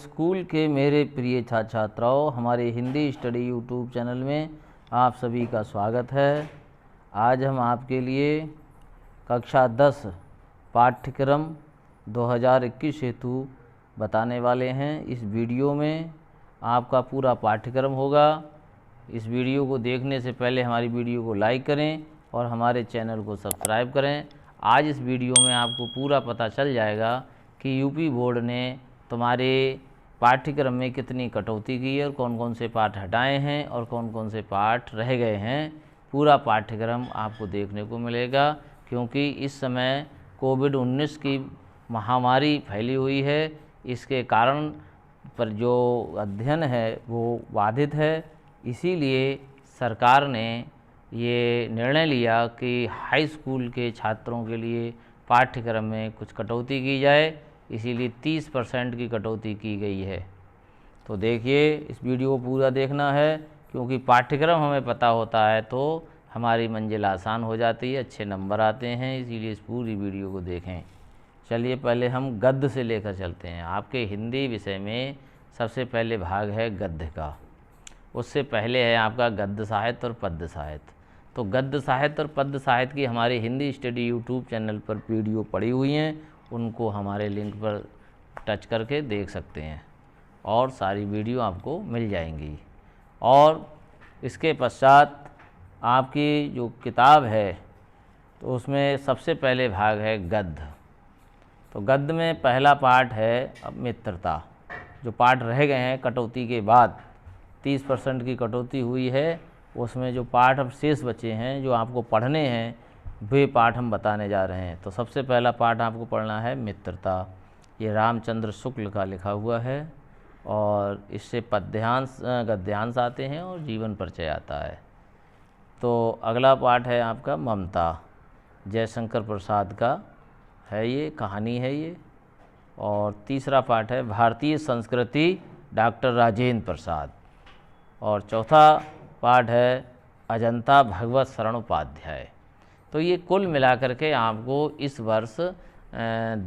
School के मेरे प्रिय छात्र छात्राओं, हमारे हिंदी स्टडी यूट्यूब चैनल में आप सभी का स्वागत है। आज हम आपके लिए कक्षा 10 पाठ्यक्रम 2021 हेतु बताने वाले हैं। इस वीडियो में आपका पूरा पाठ्यक्रम होगा। इस वीडियो को देखने से पहले हमारी वीडियो को लाइक करें और हमारे चैनल को सब्सक्राइब करें। आज इस वीडियो में आपको पूरा पता चल जाएगा कि यूपी बोर्ड ने तुम्हारे पाठ्यक्रम में कितनी कटौती की है और कौन कौन से पाठ हटाए हैं और कौन कौन से पाठ रह गए हैं। पूरा पाठ्यक्रम आपको देखने को मिलेगा, क्योंकि इस समय कोविड-19 की महामारी फैली हुई है। इसके कारण पर जो अध्ययन है वो बाधित है। इसीलिए सरकार ने ये निर्णय लिया कि हाई स्कूल के छात्रों के लिए पाठ्यक्रम में कुछ कटौती की जाए। इसीलिए 30% की कटौती की गई है। तो देखिए, इस वीडियो को पूरा देखना है, क्योंकि पाठ्यक्रम हमें पता होता है तो हमारी मंजिल आसान हो जाती है, अच्छे नंबर आते हैं। इसीलिए इस पूरी वीडियो को देखें। चलिए पहले हम गद्य से लेकर चलते हैं। आपके हिंदी विषय में सबसे पहले भाग है गद्य का। उससे पहले है आपका गद्य साहित्य और पद्य साहित्य। तो गद्य साहित्य और पद्य साहित्य की हमारी हिंदी स्टडी यूट्यूब चैनल पर वीडियो पड़ी हुई हैं, उनको हमारे लिंक पर टच करके देख सकते हैं और सारी वीडियो आपको मिल जाएंगी। और इसके पश्चात आपकी जो किताब है तो उसमें सबसे पहले भाग है गद्य। तो गद्य में पहला पाठ है अब मित्रता। जो पाठ रह गए हैं कटौती के बाद 30% की कटौती हुई है, उसमें जो पाठ अब शेष बचे हैं जो आपको पढ़ने हैं वे पाठ हम बताने जा रहे हैं। तो सबसे पहला पाठ आपको पढ़ना है मित्रता। ये रामचंद्र शुक्ल का लिखा हुआ है और इससे पद्यांश गद्यांश आते हैं और जीवन परिचय आता है। तो अगला पाठ है आपका ममता। जयशंकर प्रसाद का है, ये कहानी है ये। और तीसरा पाठ है भारतीय संस्कृति, डॉक्टर राजेंद्र प्रसाद। और चौथा पाठ है अजंता भगवत शरण उपाध्याय। तो ये कुल मिलाकर के आपको इस वर्ष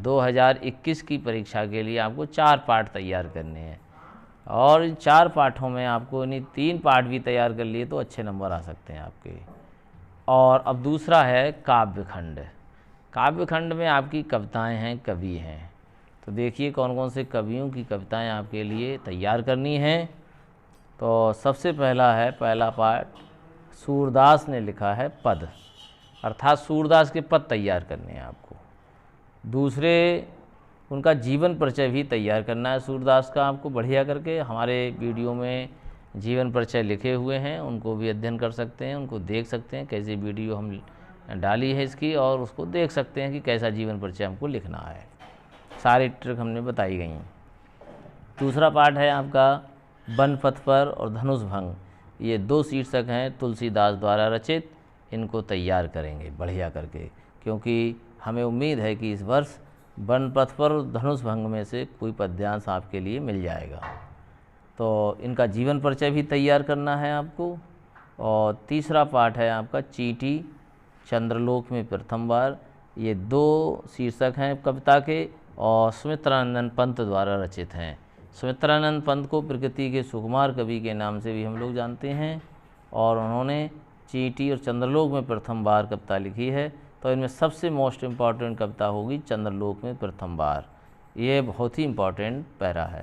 2021 की परीक्षा के लिए आपको 4 पाठ तैयार करने हैं। और इन 4 पाठों में आपको इन्हीं 3 पाठ भी तैयार कर लिए तो अच्छे नंबर आ सकते हैं आपके। और अब दूसरा है काव्यखंड। काव्यखंड में आपकी कविताएं हैं, कवि हैं। तो देखिए कौन कौन से कवियों की कविताएं आपके लिए तैयार करनी हैं। तो सबसे पहला पाठ सूरदास ने लिखा है पद, अर्थात सूरदास के पद तैयार करने हैं आपको। दूसरे उनका जीवन परिचय भी तैयार करना है सूरदास का आपको बढ़िया करके। हमारे वीडियो में जीवन परिचय लिखे हुए हैं, उनको भी अध्ययन कर सकते हैं, उनको देख सकते हैं। कैसी वीडियो हम डाली है इसकी, और उसको देख सकते हैं कि कैसा जीवन परिचय हमको लिखना है। सारी ट्रिक हमने बताई गई। दूसरा पाठ है आपका वन पथ पर और धनुष भंग। ये 2 शीर्षक हैं तुलसीदास द्वारा रचित। इनको तैयार करेंगे बढ़िया करके, क्योंकि हमें उम्मीद है कि इस वर्ष वन पथ पर और धनुष भंग में से कोई पद्यांश आपके लिए मिल जाएगा। तो इनका जीवन परिचय भी तैयार करना है आपको। और तीसरा पाठ है आपका चींटी, चंद्रलोक में प्रथम बार। ये 2 शीर्षक हैं कविता के और सुमित्रानंद पंत द्वारा रचित हैं। सुमित्रानंद पंत को प्रकृति के सुकुमार कवि के नाम से भी हम लोग जानते हैं, और उन्होंने चींटी और चंद्रलोक में प्रथम बार कविता लिखी है। तो इनमें सबसे मोस्ट इम्पॉर्टेंट कविता होगी चंद्रलोक में प्रथम बार। ये बहुत ही इम्पॉर्टेंट पैरा है।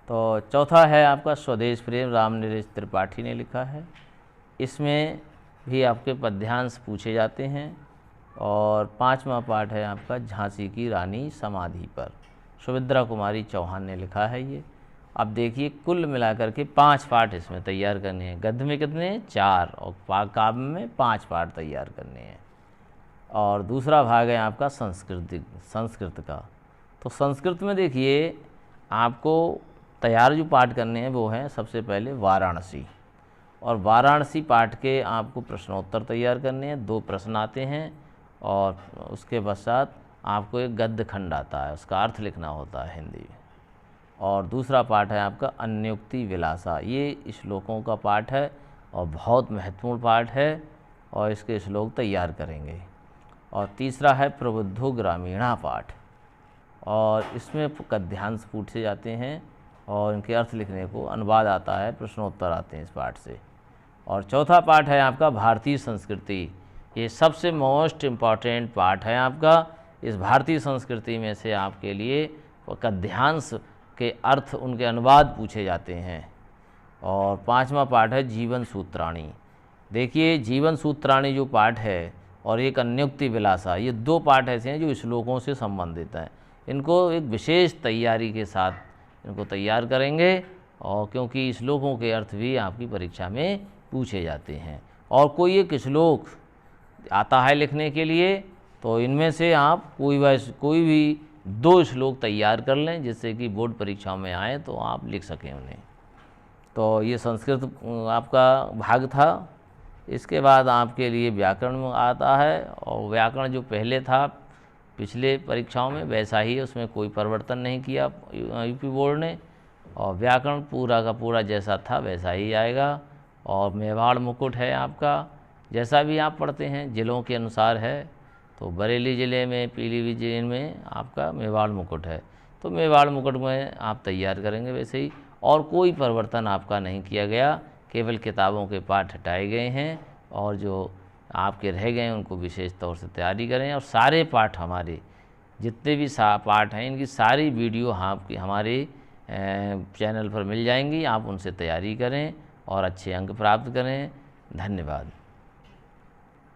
तो चौथा है आपका स्वदेश प्रेम, रामनरेश त्रिपाठी ने लिखा है। इसमें भी आपके पद्यांश पूछे जाते हैं। और 5वां पाठ है आपका झांसी की रानी समाधि पर, सुभद्रा कुमारी चौहान ने लिखा है ये। अब देखिए कुल मिलाकर के 5 पाठ इसमें तैयार करने हैं। गद्य में कितने हैं? 4, और काव्य में 5 पाठ तैयार करने हैं। और दूसरा भाग है आपका संस्कृत का। तो संस्कृत में देखिए आपको तैयार जो पाठ करने हैं वो हैं सबसे पहले वाराणसी। और वाराणसी पाठ के आपको प्रश्नोत्तर तैयार करने हैं। 2 प्रश्न आते हैं और उसके पश्चात आपको एक गद्य खंड आता है, उसका अर्थ लिखना होता है हिंदी में। और दूसरा पाठ है आपका अन्योक्ति विलासा। ये श्लोकों का पाठ है और बहुत महत्वपूर्ण पाठ है, और इसके श्लोक तैयार करेंगे। और तीसरा है प्रबुद्धो ग्रामीणा पाठ, और इसमें गद्यांश पूछे जाते हैं और इनके अर्थ लिखने को, अनुवाद आता है, प्रश्नोत्तर आते हैं इस पाठ से। और चौथा पाठ है आपका भारतीय संस्कृति। ये सबसे मोस्ट इम्पॉर्टेंट पाठ है आपका। इस भारतीय संस्कृति में से आपके लिए गद्यांश के अर्थ, उनके अनुवाद पूछे जाते हैं। और पांचवा पाठ है जीवन सूत्राणी। देखिए, जीवन सूत्राणी जो पाठ है और एक अन्योक्ति विलासा, ये दो पाठ ऐसे हैं जो श्लोकों से संबंधित हैं। इनको एक विशेष तैयारी के साथ इनको तैयार करेंगे, और क्योंककि श्लोकों के अर्थ भी आपकी परीक्षा में पूछे जाते हैं। और कोई एक श्लोक आता है लिखने के लिए, तो इनमें से आप कोई भी 2 श्लोक तैयार कर लें, जिससे कि बोर्ड परीक्षाओं में आए तो आप लिख सकें उन्हें। तो ये संस्कृत आपका भाग था। इसके बाद आपके लिए व्याकरण आता है, और व्याकरण जो पहले था पिछले परीक्षाओं में वैसा ही है, उसमें कोई परिवर्तन नहीं किया यूपी बोर्ड ने, और व्याकरण पूरा का पूरा जैसा था वैसा ही आएगा। और मेवाड़ मुकुट है आपका, जैसा भी आप पढ़ते हैं ज़िलों के अनुसार है, तो बरेली ज़िले में, पीलीभीत ज़िले में आपका मेवाड़ मुकुट है, तो मेवाड़ मुकुट में आप तैयार करेंगे वैसे ही। और कोई परिवर्तन आपका नहीं किया गया, केवल किताबों के पाठ हटाए गए हैं, और जो आपके रह गए हैं उनको विशेष तौर से तैयारी करें। और सारे पाठ, हमारे जितने भी पाठ हैं, इनकी सारी वीडियो आपकी हमारे चैनल पर मिल जाएंगी। आप उनसे तैयारी करें और अच्छे अंक प्राप्त करें। धन्यवाद।